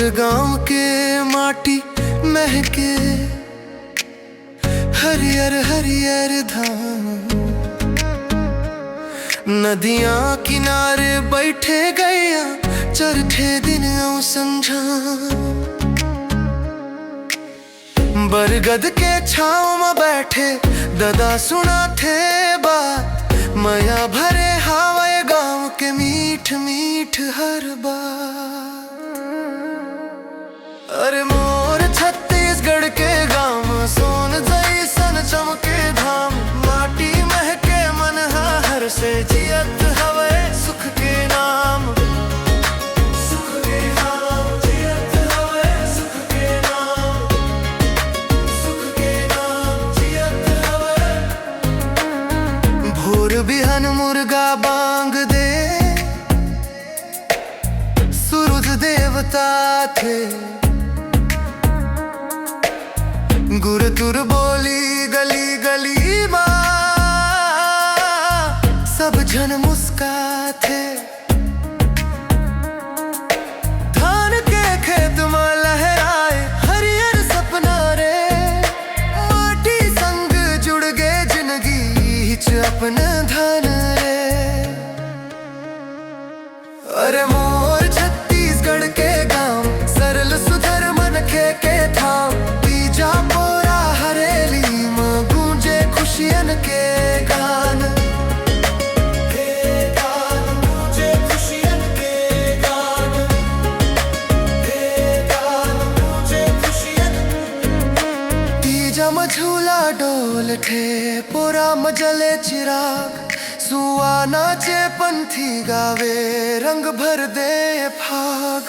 मोर गांव के माटी महके, हरियर हरियर धाम। नदियां किनारे बैठे गया, चरखे दिन औ संझा। बरगद के छाँव में बैठे ददा सुना थे बात, माया भरे हावे गाँव के मीठ मीठ हर बात। अरे मोर छत्तीसगढ़ के गाँव, सोन जैसन चमके धाम। माटी महके मन हर से, जियत हवे सुख के नाम। सुख के नाम जियत हवे, सुख के नाम। सुख के नाम जियत हवे। भोर बिहन मुर्गा बांग दे, सूरज देवता थे। गुरतुर बोली गली गली माँ, सब जन मुस्काते। धान के खेत में लहराए हरियर सपना रे, माटी संग जुड़ गए जिंदगी हिच अपना धन रे। अरे मोर छत्तीसगढ़ के गांव, सरल सुधर मन के थाम। बीजा पोरा हरेली में गूंजे खुशियन के गान। गूंजे खुशियन के गान। गूंजे खुशियन। तीजा में झूला डोल थे, पोरा में जले चिराग। सुआ नाचे पंथी गावे, रंग भर दे फाग।